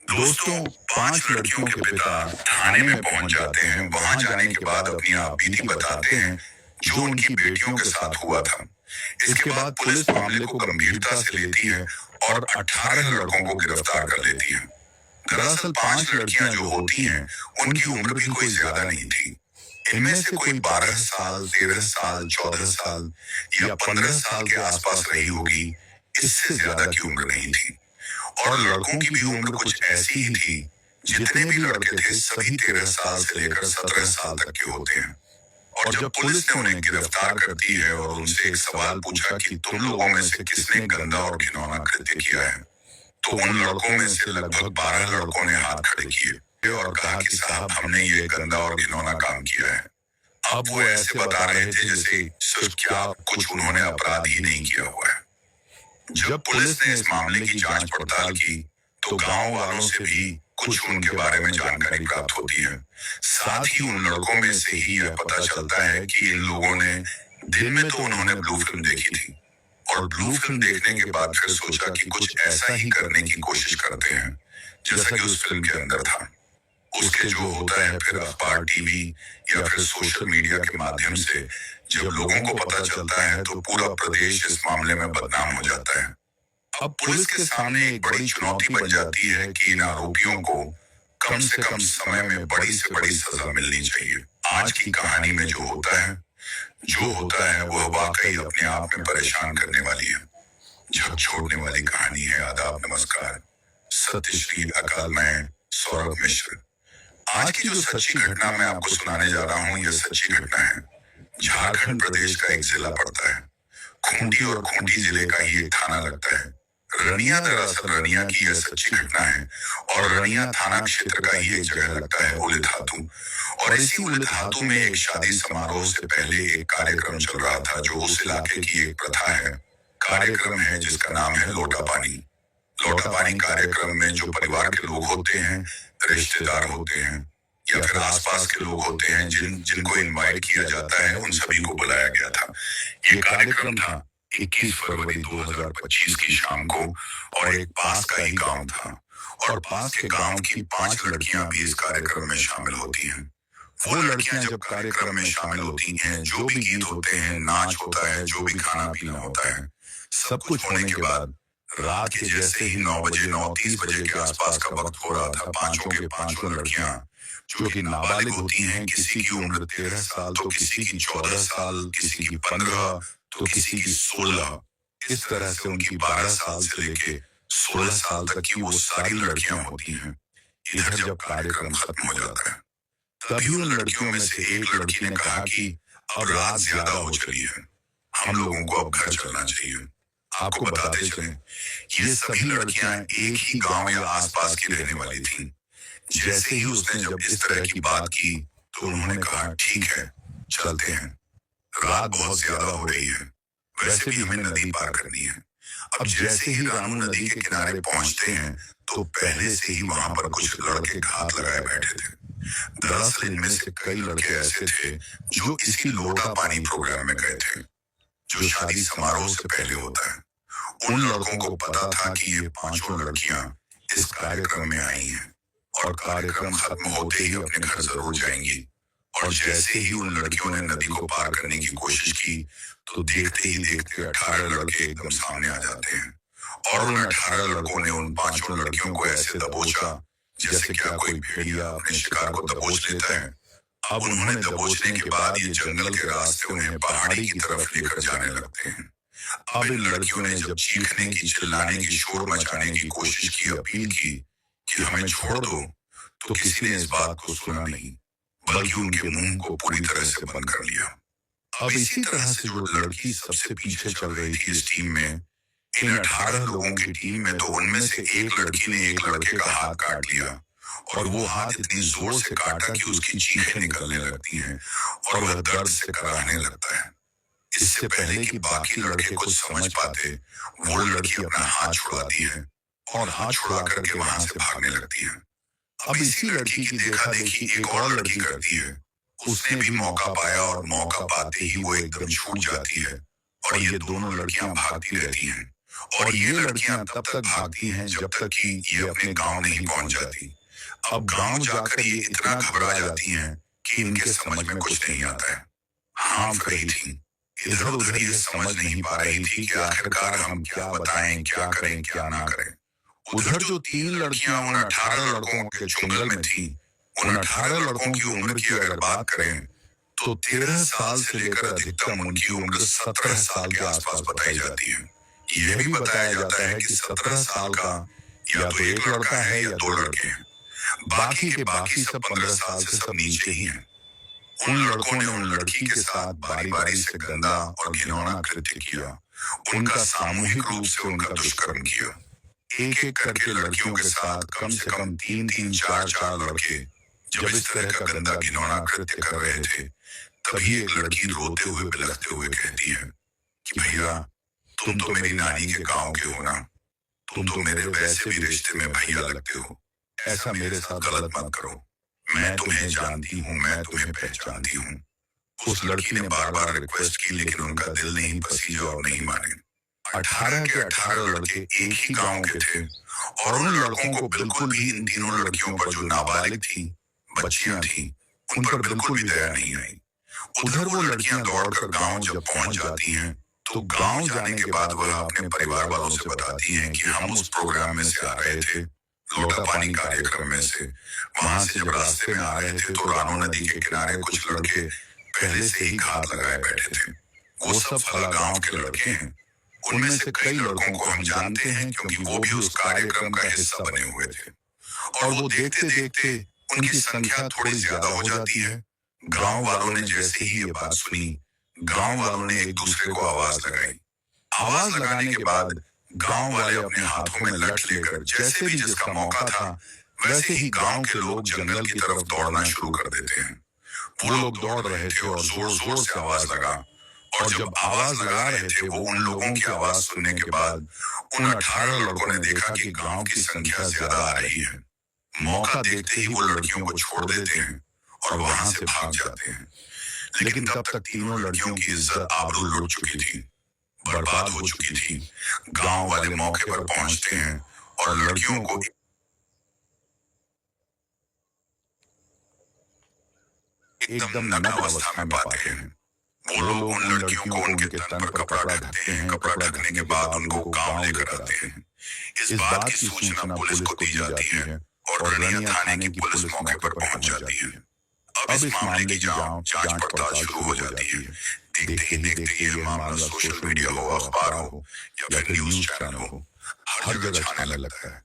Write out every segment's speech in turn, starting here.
दोस्तों, 5 लड़कियों के पिता थाने में पहुंच जाते हैं। वहां जाने के बाद अपनी आपबीती बताते हैं जो उनकी बेटियों के साथ हुआ था। इसके बाद पुलिस मामले को गंभीरता से लेती है और 18 लड़कों को गिरफ्तार कर लेती है। दरअसल 5 लड़कियां जो होती हैं, उनकी उम्र भी कोई ज्यादा नहीं थी। इनमें से कोई 12 साल, 13 साल, 14 साल या 15 साल के आसपास रही होगी। इससे ज्यादा की उम्र नहीं थी। और लड़कों की भी उम्र कुछ ऐसी ही थी। जितने भी लड़के थे सभी 13 साल से लेकर 17 साल तक के होते हैं। और जब पुलिस ने उन्हें गिरफ्तार करती है और उनसे एक सवाल पूछा कि तुम लोगों में से किसने गंदा और घिनौना कृत्य किया है, तो उन लड़कों में से लगभग 12 लड़कों ने हाथ खड़े किए और कहा कि साहब, हमने ये गंदा और घिनौना काम किया है। अब वो ऐसे बता रहे थे जैसे सिर्फ क्या कुछ उन्होंने अपराध ही नहीं किया हुआ है। जब पुलिस ने इस मामले की जांच पड़ताल की तो गांव वालों से भी कुछ उनके बारे में जानकारी प्राप्त होती है। साथ ही उन लड़कों में से ही यह पता चलता है कि इन लोगों ने दिन में तो उन्होंने ब्लू फिल्म देखी थी और ब्लू फिल्म देखने के बाद फिर सोचा कि कुछ ऐसा ही करने की कोशिश करते हैं जैसा कि उस फिल्म के अंदर था। उसके जो होता है फिर अखबार, टीवी या फिर सोशल मीडिया के माध्यम से जब लोगों को पता चलता है तो पूरा प्रदेश इस मामले में बदनाम हो जाता है। अब पुलिस के सामने एक बड़ी चुनौती बन जाती है कि इन आरोपियों को कम से कम समय में बड़ी से बड़ी सजा मिलनी चाहिए। आज की कहानी में जो होता है वह वाकई अपने आप में परेशान करने वाली है, झकझोरने वाली कहानी है। आदाब, नमस्कार, सत्य श्री अकाल। मैं सौरभ मिश्र। आज की जो सच्ची घटना मैं आपको सुनाने जा रहा हूँ, यह सच्ची घटना है। झारखंड प्रदेश का एक जिला पड़ता है। खूंटी और खूंटी जिले का ही एक थाना लगता है। रनिया, दरअसल रनिया की यह सच्ची घटना है और रनिया थाना क्षेत्र का ही एक जगह लगता है, उलिधातू। और इसी उलिधातू में एक शादी समारोह से पहले एक कार्यक्रम चल रहा था जो उस इलाके की एक प्रथा है। कार्यक्रम है जिसका नाम है लोटा पानी। लोटा पानी कार्यक्रम में जो परिवार के लोग होते हैं, रिश्तेदार होते हैं या फिर आसपास के लोग होते हैं जिनको इनवाइट किया जाता है, उन सभी को बुलाया गया था। ये कार्यक्रम था 21 फरवरी 2025 की शाम को और एक पास का ही गांव था और पास के गांव की 5 लड़कियां भी इस कार्यक्रम में शामिल होती हैं। वो लड़कियां जब कार्यक्रम में शामिल होती हैं, जो भी गीत होते हैं, नाच होता है, जो भी खाना पीना होता है, सब कुछ होने के बाद रात के जैसे ही 9 बजे, 9:30 बजे के आसपास का वक्त हो रहा था, पांचों के पांचों लड़कियां जो कि नाबालिग होती हैं, किसी की उम्र 13 साल तो किसी की 14 साल, किसी की 15 तो किसी की 16, इस तरह से उनकी 12 साल से लेके 16 साल तक की वो सारी लड़कियां होती हैं। इधर जब कार्यक्रम खत्म हो जाता है तभी उन लड़कियों में से एक लड़की ने कहा कि अब रात ज्यादा हो चली है, हम लोगों को अब घर चलना चाहिए। आपको बताते चलें, ये सभी लड़कियां एक ही गांव या आसपास की रहने वाली थीं। जैसे ही उसने जब इस तरह की बात की तो उन्होंने कहा, ठीक है, चलते हैं, रात बहुत ज्यादा हो रही है, वैसे भी हमें नदी पार करनी है। अब जैसे ही रानू नदी के किनारे पहुंचते हैं तो पहले से ही वहां पर कुछ लड़के घात लगाए बैठे थे। दरअसल इनमें से कई लड़के ऐसे थे जो इसी लोटा पानी प्रोग्राम में गए थे, जो शादी समारोह से पहले होता है। उन लड़कों को पता था कि ये पांचों लड़कियां इस कार्यक्रम में आई हैं और कार्यक्रम खत्म होते ही अपने घर जरूर जाएंगी। और जैसे ही उन लड़कियों ने नदी को पार करने की कोशिश की तो देखते ही देखते 18 लड़के एकदम सामने आ जाते हैं और उन 18 लड़कों ने उन पांचों लड़कियों को ऐसे दबोचा जैसे क्या कोई भेड़िया अपने शिकार को दबोच लेता है। अब उन्होंने दबोचने के बाद ये जंगल के रास्ते उन्हें पहाड़ी की तरफ लेकर जाने लगते हैं। अब इन लड़कियों ने जब चीखने की, चिल्लाने की, शोर मचाने की कोशिश की, अपील की कि हमें छोड़ दो, तो किसी ने इस बात को सुना नहीं, बल्कि उनके मुंह को पूरी तरह से बंद कर लिया। अब इसी तरह से जो लड़की सबसे पीछे चल रही थी इस टीम में, इन 18 लोगों की टीम में, तो उनमें से एक लड़की ने एक लड़के का हाथ काट लिया और वो हाथ इतनी जोर से काटा कि उसकी चीखें निकलने लगती हैं और वह दर्द से कराहने लगता है। इससे पहले कि बाकी लड़के कुछ समझ पाते, वो लड़की अपना हाथ छुड़ाती है और हाथ छुड़ा करके वहां से भागने लगती है। अब इसी लड़की की देखा देखी एक और लड़की करती है। उसने भी मौका पाया और मौका पाते ही वो एकदम छूट जाती है और ये दोनों लड़कियां भागती रहती हैं। और ये लड़कियां तब तक भागती हैं जब तक कि ये अपने गांव नहीं पहुंच जाती। अब गांव जाकर ये इतना घबरा जाती हैं कि इनके समझ में कुछ नहीं आता है। हांफ रही थी, इधर उधर ये समझ नहीं पा रही थी कि आखिरकार हम क्या बताएं, क्या करें, क्या ना करें। उधर जो 3 लड़कियां उन 18 लड़कों के चुंगल में थी, उन 18 लड़कों की उम्र की अगर बात करें तो 13 साल से लेकर अधिकतम उनकी उम्र 17 साल के आसपास बताई जाती है। यह भी बताया जाता है कि 17 साल का या तो एक लड़का है या 2 लड़के हैं। बाकी के बाकी सब 15 साल से सब नीचे ही हैं। उन लड़कों ने उन लड़की के साथ बारी बारी से गंदा और घिनौना कृत्य किया। उनका सामूहिक रूप से उनका दुष्कर्म किया। एक एक करके लड़कियों के साथ कम से कम 3-3, 4-4 लड़के जब इस तरह का गंदा घिनौना कृत्य कर रहे थे, तभी एक लड़की रोते हुए बिलखते हुए कहती है कि भैया, तुम तो मेरी नानी के गांव के हो ना, तुम तो मेरे वैसे भी रिश्ते में भैया लगते हो, ऐसा मेरे साथ गलत मत करो, मैं तुम्हें जानती हूँ, मैं तुम्हें पहचानती हूँ। उस लड़की ने बार बार रिक्वेस्ट की, लेकिन उनका दिल नहीं पसीजा और नहीं माने। 18 के 18 लड़के एक ही गांव के थे और उन लड़कों को बिल्कुल भी इन तीनों लड़कियों पर जो नाबालिग थी, बच्चियां थी, उन पर बिल्कुल भी दया नहीं आई। उधर वो लड़कियां दौड़कर गांव जब पहुंच जाती हैं, तो गांव जाने के बाद वह अपने परिवार वालों से बताती हैं कि हम उस प्रोग्राम में से आ रहे थे, लोटा पानी कार्यक्रम में से। वहां से जब रास्ते में आ रहे थे तो रानो नदी के किनारे कुछ लड़के पहले से ही घात लगाए बैठे थे। वो सब फला गांव के लड़के हैं। उनमें से कई लड़कों को हम जानते हैं क्योंकि वो भी उस कार्यक्रम का हिस्सा बने हुए थे। और वो देखते देखते उनकी संख्या थोड़ी ज्यादा हो जाती है। गांव वालों ने जैसे ही ये बात सुनी, गांव वालों ने एक दूसरे को आवाज लगाई। आवाज लगाने के बाद गांव वाले अपने हाथों में लठ लेकर जैसे भी जिसका मौका था, वैसे ही गांव के लोग जंगल की तरफ दौड़ना शुरू कर देते हैं। वो लोग दौड़ रहे थे और जोर जोर से आवाज लगा, और जब आवाज लगा रहे थे वो उन लोगों की आवाज सुनने के बाद उन 18 लड़कों ने देखा कि गांव की संख्या ज्यादा आ रही है। मौका देखते ही वो लड़कियों को छोड़ देते हैं और वहां से भाग जाते हैं। लेकिन तब तक तीनों लड़कियों की इज्जत आबरू लुट चुकी थी, बर्बाद हो चुकी थी। गांव वाले मौके पर पहुंचते हैं और लड़कियों को एकदम नग्न अवस्था में पाते हैं। वो लोग उन लड़कियों को उनके तन पर कपड़ा ढकते हैं। कपड़ा ढकने के बाद उनको गांव लेकर आते हैं। इस बात की सूचना पुलिस को दी जाती है और रनिया थाने की पुलिस मौके पर पहुंच जाती है। अब इस मामले की जांच पड़ताल शुरू हो जाती है। देखते ही देखते ये मामला सोशल मीडिया हो, अखबार हो या फिर न्यूज चैनल हो, हर जगह छाने लगता है।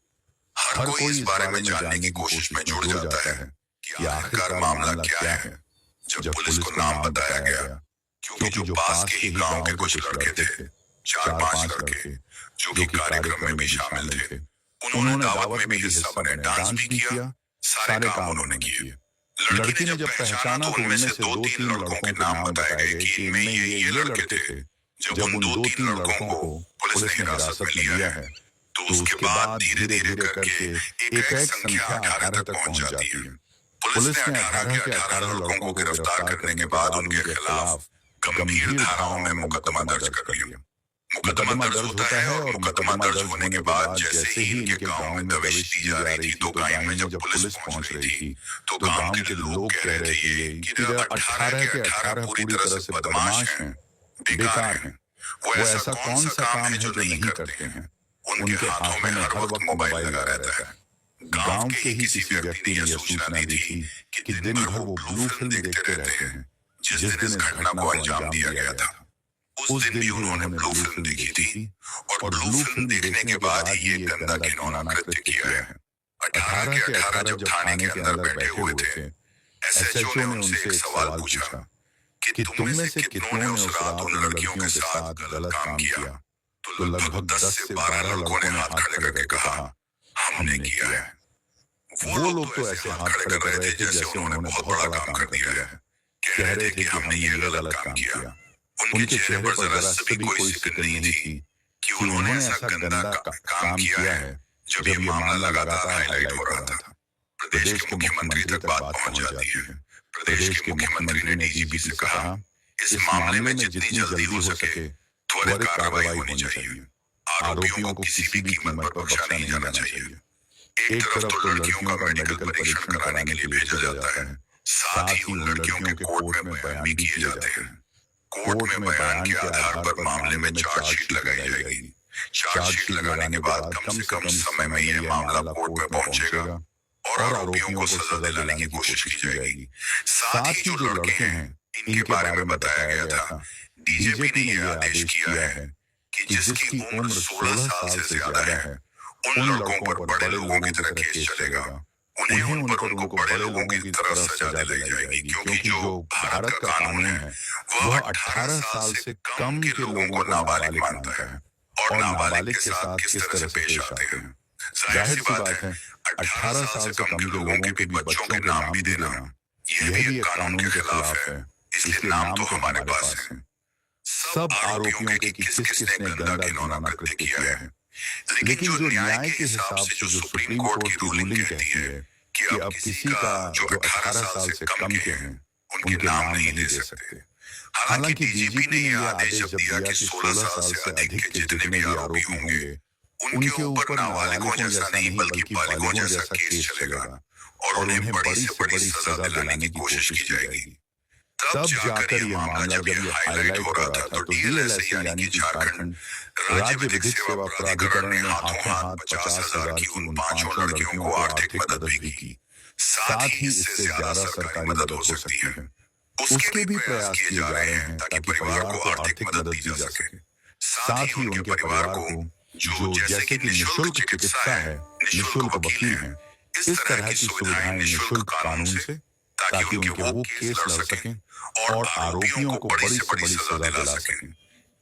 हर कोई इस बारे में जानने की कोशिश में जुड़ जाता है कि आखिरकार मामला क्या है। जब पुलिस को नाम बताया गया, क्योंकि जो पास के ही गांव के कुछ लड़के थे, 4-5 लड़के जो कि कार्यक्रम में भी शामिल थे, उन्होंने दावत में भी हिस्सा बने, डांस भी किया, सारे काम उन्होंने किए। लड़की ने जब पहचाना तो उनमें से 2-3 लड़कों के नाम बताए गए कि इनमें ये लड़के थे। जब उन 2-3 लड़कों को पुलिस ने हिरासत में लिया है, तो उसके बाद धीरे धीरे करके एक एक संख्या 18 तक पहुंच जाती है। पुलिस ने 18 के 18 लड़कों को गिरफ्तार करने के बाद उनके खिलाफ गंभीर धाराओं में मुकदमा दर्ज कर लिया। मुकदमा दर्ज होता है और मुकदमा दर्ज होने के बाद जैसे ही इनके गांव में दबिश दी जा रही थी, तो गांव में जब पुलिस पहुंच रही थी तो गांव के लोग कह रहे थे कि 18 के 18 पूरी तरह से बदमाश हैं, बेकार हैं। वो ऐसा कौन सा काम है जो नहीं करते हैं। उनके हाथों में हर वक्त मोबाइल लगा रहता है। गांव के ही किसी व्यक्ति ने यह सूचना दी थी कि दिन भर वो ब्लू फिल्म देखते रहते हैं। जिस दिन इस घटना को अंजाम दिया गया था, उस दिन भी उन्होंने ब्लू फिल्म देखी थी और ब्लू फिल्म देखने के बाद ही ये गंदा घिनौना कृत्य किया है। 18 के 18 जब थाने के अंदर बैठे हुए थे, एसएचओ ने उनसे एक सवाल पूछा कि तुम में से कितनों ने उस रात उन लड़कियों के साथ गलत काम किया। तो लगभग 10 से 12 लड़कों ने हाथ खड़े करके कहा, हमने किया है। वो लोग तो ऐसे हाथ खड़े कर रहे थे जैसे उन्होंने बहुत बड़ा काम कर दिया है। कह रहे थे कि हमने ये गलत काम किया। उनके चेहरे पर जरा से भी कोई फिक्र नहीं थी कि उन्होंने ऐसा गंदा काम किया है। जब ये मामला लगातार हाईलाइट हो रहा था, प्रदेश के मुख्यमंत्री तक बात पहुंच जाती है। प्रदेश के मुख्यमंत्री ने डीजीपी से कहा, इस मामले में जितनी जल्दी हो सके त्वरित कार्रवाई होनी चाहिए। आरोपियों को किसी भी कीमत पर बख्शा नहीं जाना चाहिए। एक तरफ तो लड़कियों का मेडिकल परीक्षण कराने के लिए भेजा जाता है, साथ ही उन लड़कियों के कोर्ट में बयान भी किए जाते हैं। कोर्ट में बयान के आधार पर मामले में चार्जशीट लगाई जाएगी। चार्जशीट लगाने के बाद कम से कम समय में यह मामला कोर्ट में पहुंचेगा और आरोपियों को सजा दिलाने की कोशिश की जाएगी। साथ ही जो लड़के हैं इनके बारे में बताया गया था, डीजीपी ने यह आदेश किया है कि जिसकी उम्र 16 साल से ज्यादा है उन लड़कों पर बड़े लोगों की तरह केस चलेगा। उन्हें उन पर उनको बड़े लोगों की तरह सजा दिलाई जाएगी, क्योंकि जो भारत का कानून है वह 18 साल से कम के लोगों को नाबालिग मानता है और नाबालिग के साथ किस तरह से पेश आते हैं। जाहिर सी बात है 18 साल से कम के लोगों के भी बच्चों के नाम भी देना यह भी एक कानून के खिलाफ है, इसलिए नाम तो हमारे पास है। सब आरोपियों के किस किसने गंदा घिनौना कृत्य किया है, लेकिन जो न्याय के हिसाब से जो सुप्रीम कोर्ट की रूलिंग कहती है कि अब किसी का जो 18 साल से कम के हैं उनके नाम नहीं दे सकते। हालांकि डीजीपी ने यह आदेश जब दिया कि 16 साल से अधिक के जितने भी आरोपी होंगे उनके ऊपर नाबालिगों जैसा नहीं बल्कि बालिगों जैसा केस चलेगा और उन्हें बड़ी से बड़ी सजा दिलाने की कोशिश की जाएगी। तब जाकर यह मामला जब ये हाईलाइट हो रहा था तो डीएलएसए यानी कि झारखंड राज्य विधिक सेवा प्राधिकरण ने हाथों हाथ 50,000 की उन 5 लड़कियों को आर्थिक मदद भी की। साथ ही इससे ज्यादा सरकारी मदद हो सकती है, उसके भी प्रयास किए जा रहे हैं ताकि परिवार को आर्थिक मदद दी जा सके। साथ ही उनके परिवार को जो जैसे कि निःशुल्क चिकित्सा है, निःशुल्क वकील हैं, इस तरह की सुविधाएं निःशुल्क कानून से, ताकि उनके वो केस लड़ सकें और आरोपियों को बड़ी से बड़ी सजा दिला सकें।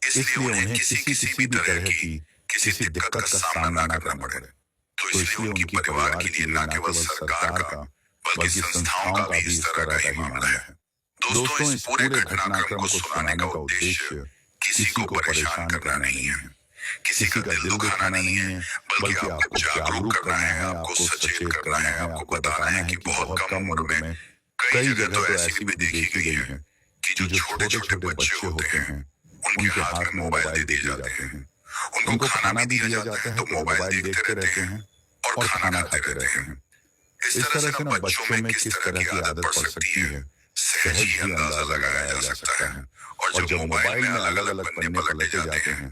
इसलिए उन्हें किसी भी तरह की किसी दिक्कत का सामना न करना पड़े। तो इसलिए उनके परिवार के लिए न केवल सरकार का बल्कि संस्थाओं का भी इस तरह का ही मामला है। दोस्तों, इस पूरे घटनाक्रम को सुनाने का उद्देश्य किसी को परेशान करना नहीं है, किसी का दिल दुखाना नहीं है, बल्कि आपको जागरूक करना है, आपको सचेत करना है, आपको बताना है कि बहुत कम उम्र में कई जगह तो ऐसी भी देखी गई है कि जो छोटे छोटे बच्चे होते हैं उनके हाथ में मोबाइल दे दिए जाते हैं, उनको खाना भी दिया जाता है तो मोबाइल देखते रहते हैं और खाना खाते रहते हैं। इस तरह से ना बच्चों में किस तरह की आदत पड़ सकती है सहज ही अंदाजा लगाया जा सकता है। और जब मोबाइल में अलग अलग पन्ने पलटे जाते हैं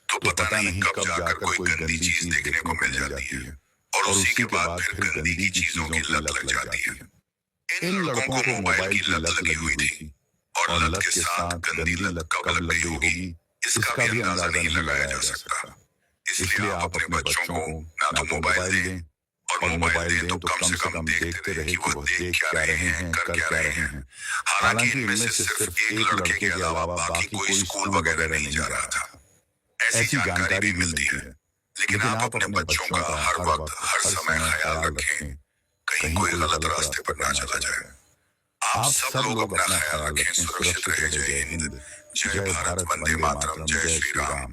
तो पता नहीं कब जाकर कोई गंदी चीज देखने को मिल जाती है और उसी के बाद फिर गंदी चीजों की लत लग जाती है। इन लड़कों को मोबाइल की लत लगी हुई थी और लत के साथ गंदी लत कब लग गई होगी इसका भी अंदाजा नहीं लगाया जा सकता। इसलिए आप अपने बच्चों को ना तो मोबाइल दें और मोबाइल दें तो कम से कम देखते रहे कि वो देख क्या रहे हैं, कर क्या रहे हैं। हालांकि इनमें से सिर्फ एक लड़के के अलावा बाकी कोई स्कूल वगैरह नहीं जा रहा था, ऐसी जानकारी भी मिलती है। लेकिन आप अपने बच्चों का हर वक्त हर समय ख्याल रखें, कहीं कोई गलत रास्ते पर ना चला जाए। आप सब लोग अपना ख्याल रखें, सुरक्षित रहे। जय हिंद, जय भारत, वंदे मातरम, जय श्री राम।